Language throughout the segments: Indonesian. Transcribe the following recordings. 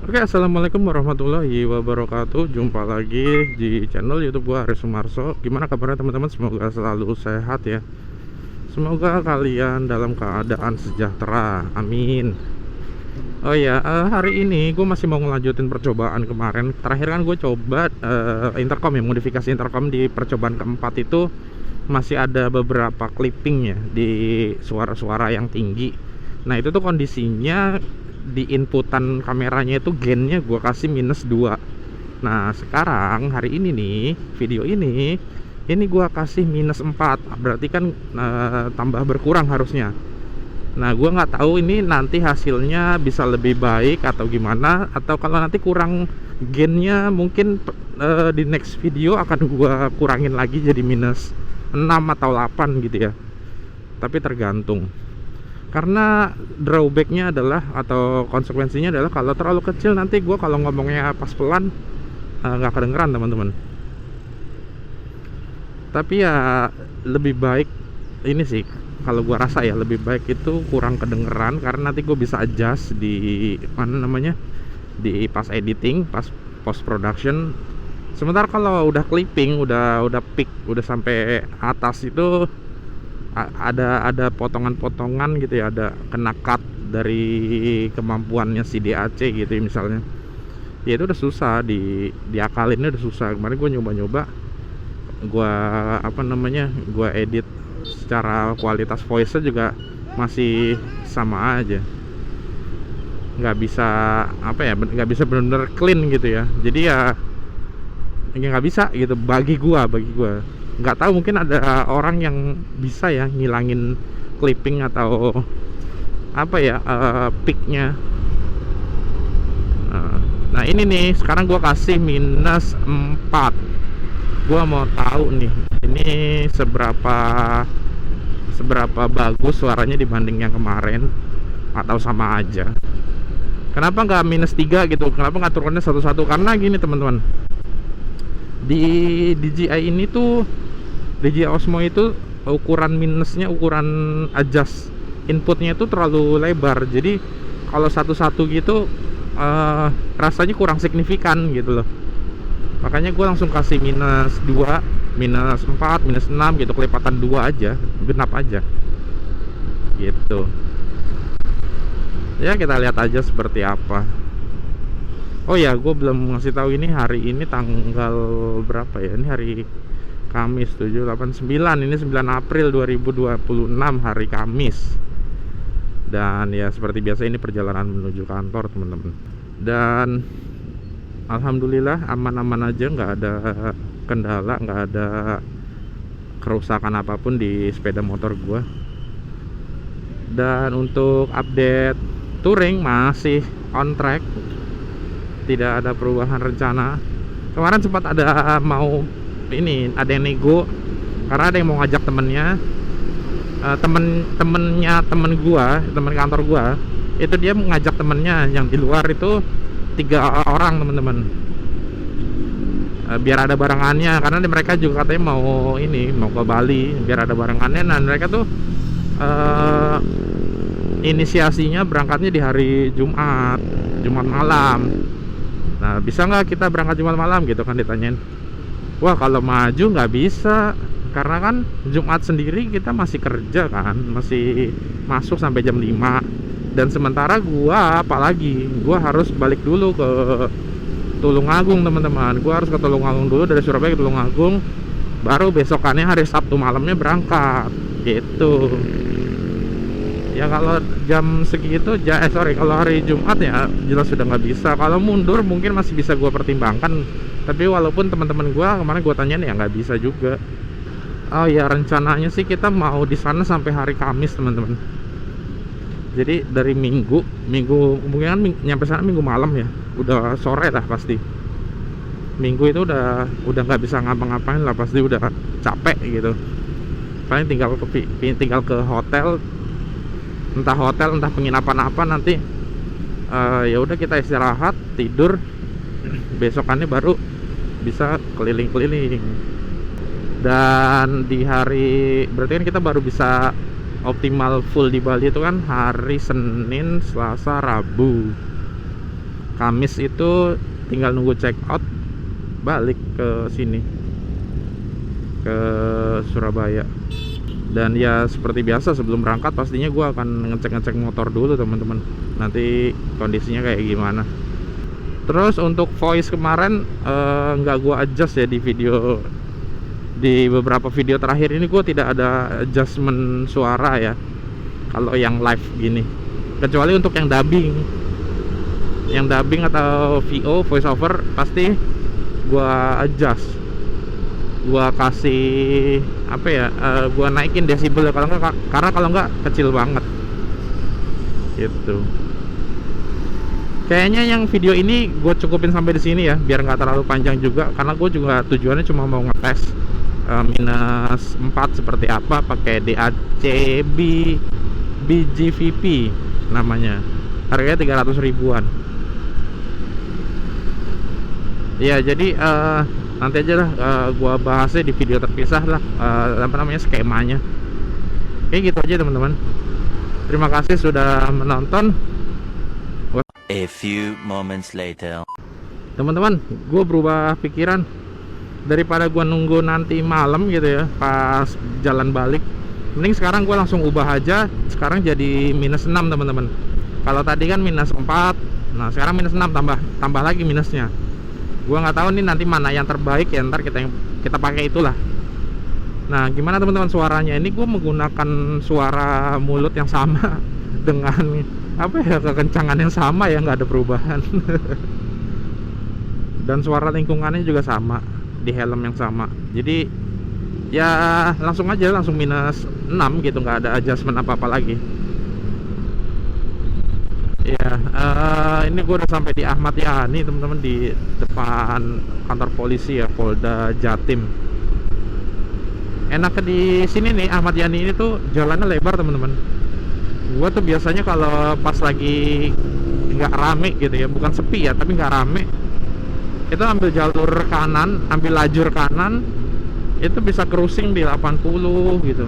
Oke, assalamualaikum warahmatullahi wabarakatuh. Jumpa lagi di channel YouTube gua, Aris Sumarso. Gimana kabarnya teman-teman? Semoga selalu sehat ya. Semoga kalian dalam keadaan sejahtera. Amin. Oh ya, hari ini gue masih mau ngelanjutin percobaan kemarin. Terakhir kan gue coba intercom ya, modifikasi intercom di percobaan keempat itu masih ada beberapa clipping ya di suara-suara yang tinggi. Nah itu tuh kondisinya di inputan kameranya itu gainnya gue kasih -2. Nah sekarang hari ini nih, video ini gue kasih -4. Berarti kan tambah berkurang harusnya. Nah gue nggak tahu ini nanti hasilnya bisa lebih baik atau gimana, atau kalau nanti kurang gainnya mungkin di next video akan gue kurangin lagi jadi -6 atau 8 gitu ya. Tapi tergantung, karena drawbacknya adalah atau konsekuensinya adalah kalau terlalu kecil nanti gue kalau ngomongnya pas pelan nggak kedengeran teman-teman. Tapi ya lebih baik ini sih, kalau gue rasa ya lebih baik itu kurang kedengeran, karena nanti gue bisa adjust di mana namanya, di pas editing, pas post production. Sementara kalau udah clipping, udah peak, udah sampai atas itu ada potongan-potongan gitu ya, ada kena cut dari kemampuannya si DAC gitu ya, misalnya ya itu udah susah diakalinnya, udah susah. Kemarin gue nyoba-nyoba, gue edit secara kualitas voice juga masih sama aja, nggak bisa nggak bisa benar-benar clean gitu ya. Jadi ya nggak bisa gitu bagi gua nggak tahu, mungkin ada orang yang bisa ya ngilangin clipping atau peaknya. Nah ini nih sekarang gua kasih -4. Gua mau tahu nih ini seberapa bagus suaranya dibanding yang kemarin, atau sama aja. Kenapa nggak -3 gitu, kenapa nggak turunnya satu-satu? Karena gini teman-teman, di DJI ini tuh, DJI Osmo itu ukuran minusnya, ukuran adjust inputnya itu terlalu lebar. Jadi kalau satu-satu gitu rasanya kurang signifikan gitu loh. Makanya gue langsung kasih -2, -4, -6 gitu, kelipatan 2 aja, genap aja gitu. Ya kita lihat aja seperti apa. Oh ya, gue belum ngasih tahu ini hari ini tanggal berapa ya? Ini hari Kamis 7, 8, 9. Ini 9 April 2026, hari Kamis. Dan ya seperti biasa ini perjalanan menuju kantor teman-teman. Dan alhamdulillah aman-aman aja, nggak ada kendala, nggak ada kerusakan apapun di sepeda motor gue. Dan untuk update touring masih on track, tidak ada perubahan rencana. Kemarin sempat ada ada yang nego, karena ada yang mau ngajak temennya, temen kantor gua itu, dia ngajak temennya yang di luar itu 3 orang teman-teman, biar ada barengannya, karena mereka juga katanya mau ke Bali, biar ada barengannya. Nah mereka tuh inisiasinya berangkatnya di hari Jumat malam. Nah bisa nggak kita berangkat Jumat malam gitu kan, ditanyain. Wah kalau maju nggak bisa, karena kan Jumat sendiri kita masih kerja kan, masih masuk sampai jam 5. Dan sementara gua harus balik dulu ke Tulungagung teman-teman. Gua harus ke Tulungagung dulu, dari Surabaya ke Tulungagung, baru besokannya hari Sabtu malamnya berangkat gitu. Ya kalau jam segitu kalau hari Jumat ya jelas sudah nggak bisa. Kalau mundur mungkin masih bisa gue pertimbangkan, tapi walaupun teman-teman gue kemarin gue tanyain ya nggak bisa juga. Oh ya, rencananya sih kita mau di sana sampai hari Kamis teman-teman. Jadi dari Minggu mungkin kan nyampe sana Minggu malam ya, udah sore lah pasti. Minggu itu udah nggak bisa ngapa-ngapain lah, pasti udah capek gitu. Paling tinggal ke hotel, entah penginapan apa nanti. Ya udah kita istirahat, tidur, besokannya baru bisa keliling-keliling. Dan di hari, berarti kan kita baru bisa optimal full di Bali itu kan hari Senin, Selasa, Rabu. Kamis itu tinggal nunggu check out, balik ke sini, ke Surabaya. Dan ya seperti biasa sebelum berangkat pastinya gue akan ngecek motor dulu teman-teman, nanti kondisinya kayak gimana. Terus untuk voice kemarin nggak gue adjust ya di video, di beberapa video terakhir ini gue tidak ada adjustment suara ya kalau yang live gini, kecuali untuk yang dubbing atau VO, voice over, pasti gue adjust, gue kasih apa ya, gue naikin desibel kalau enggak, karena kalau enggak kecil banget gitu. Kayaknya yang video ini gue cukupin sampai di sini ya, biar nggak terlalu panjang juga, karena gue juga tujuannya cuma mau ngetes minus 4 seperti apa pakai DAC BGVP namanya, harganya 300 ribuan ya. Jadi nanti aja lah gua bahasnya di video terpisah lah, apa namanya, skemanya. Kayak gitu aja teman-teman. Terima kasih sudah menonton. A few moments later. Teman-teman, gue berubah pikiran. Daripada gue nunggu nanti malam gitu ya pas jalan balik, mending sekarang gue langsung ubah aja. Sekarang jadi minus 6 teman-teman. Kalau tadi kan minus 4, nah sekarang minus 6, tambah lagi minusnya. Gue nggak tahu nih nanti mana yang terbaik ya, ntar kita pakai itulah. Nah gimana teman-teman suaranya? Ini gue menggunakan suara mulut yang sama dengan apa ya, kekencangan yang sama ya, nggak ada perubahan. Dan suara lingkungannya juga sama di helm yang sama. Jadi ya langsung minus 6 gitu, nggak ada adjustment apa-apa lagi ya. Ini gue udah sampai di Ahmad Yani teman-teman, di depan kantor polisi ya, Polda Jatim. Enaknya di sini nih Ahmad Yani ini tuh jalannya lebar teman-teman. Gue tuh biasanya kalau pas lagi nggak rame gitu ya, bukan sepi ya tapi nggak rame, itu ambil jalur kanan, ambil lajur kanan, itu bisa cruising di 80 gitu,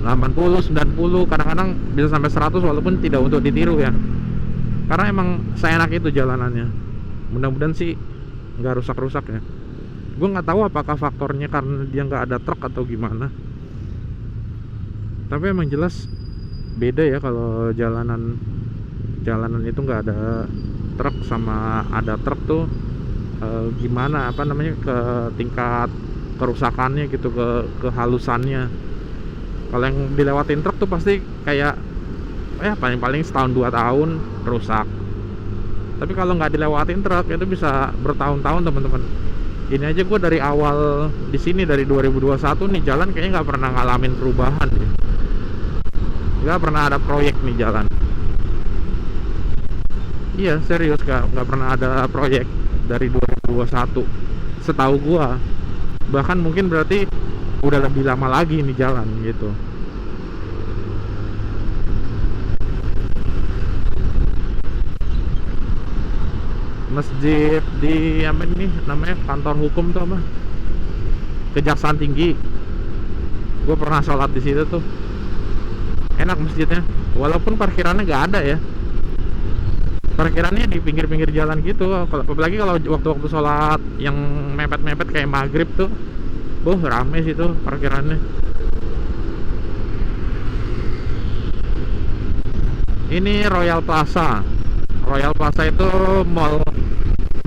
80, 90, kadang-kadang bisa sampai 100 walaupun tidak untuk ditiru ya, karena emang seenak itu jalanannya. Mudah-mudahan sih nggak rusak-rusak ya. Gue nggak tahu apakah faktornya karena dia nggak ada truk atau gimana, tapi emang jelas beda ya kalau jalanan itu nggak ada truk sama ada truk tuh. Gimana apa namanya, ke tingkat kerusakannya gitu, kehalusannya. Kalau yang dilewatin truk tuh pasti kayak ya paling setahun 2 tahun rusak, tapi kalau nggak dilewatin truk itu bisa bertahun-tahun teman-teman. Ini aja gue dari awal di sini, dari 2021 nih jalan kayaknya nggak pernah ngalamin perubahan ya. Nggak pernah ada proyek nih jalan. Iya serius, nggak pernah ada proyek dari 2021 setahu gua. Bahkan mungkin berarti udah lebih lama lagi nih jalan gitu. Masjid di apa ini namanya, kantor hukum tuh apa, Kejaksaan Tinggi. Gue pernah sholat di situ tuh, enak masjidnya, walaupun parkirannya nggak ada ya. Parkirannya di pinggir-pinggir jalan gitu. Apalagi kalau waktu-waktu sholat yang mepet-mepet kayak maghrib tuh, rame sih tuh parkirannya. Ini Royal Plaza. Royal Plaza itu mall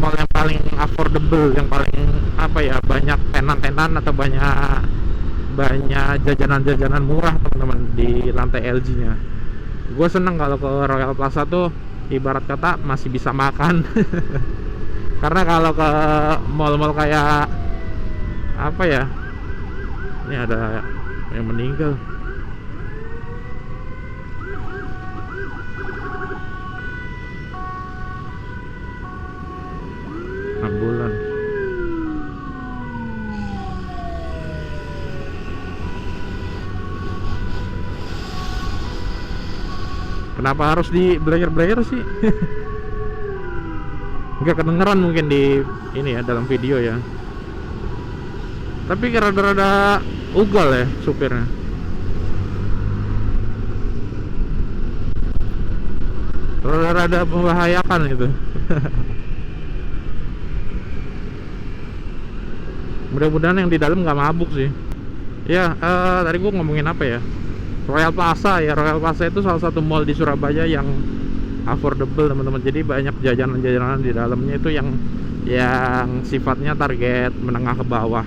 yang paling affordable, yang paling apa ya, banyak tenan-tenan atau banyak jajanan-jajanan murah teman-teman di lantai LG-nya. Gue seneng kalau ke Royal Plaza tuh, ibarat kata masih bisa makan. Karena kalau ke mall-mall kayak apa ya, ini ada yang meninggal. Ambulan. Kenapa harus di blayer sih? Nggak kedengeran mungkin di ini ya, dalam video ya. Tapi rada-rada ugal ya supirnya. rada membahayakan itu. Mudah-mudahan yang di dalam nggak mabuk sih. Ya, tadi gua ngomongin apa ya? Royal Plaza ya. Royal Plaza itu salah satu mall di Surabaya yang affordable teman-teman. Jadi banyak jajanan-jajanan di dalamnya itu yang sifatnya target menengah ke bawah.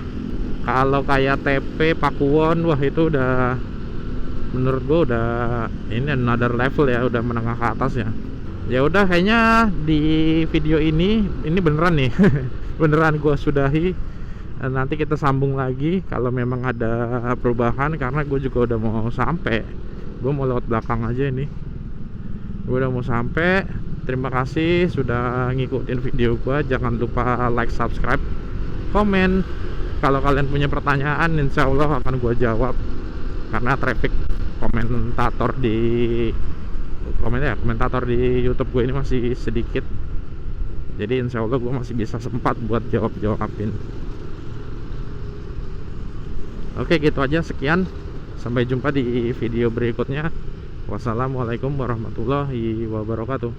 Kalau kayak TP, Pakuwon, wah itu udah menurut gua udah ini another level ya, udah menengah ke atas ya. Ya udah, kayaknya di video ini beneran nih. Beneran gua sudahi. Nanti kita sambung lagi kalau memang ada perubahan, karena gue juga udah mau sampai. Gue mau lewat belakang aja ini. Gue udah mau sampai. Terima kasih sudah ngikutin video gue. Jangan lupa like, subscribe, komen. Kalau kalian punya pertanyaan, insya Allah akan gue jawab. Karena traffic komentator di YouTube gue ini masih sedikit. Jadi insya Allah gue masih bisa sempat buat jawabin. Oke, gitu aja, sekian. Sampai jumpa di video berikutnya. Wassalamualaikum warahmatullahi wabarakatuh.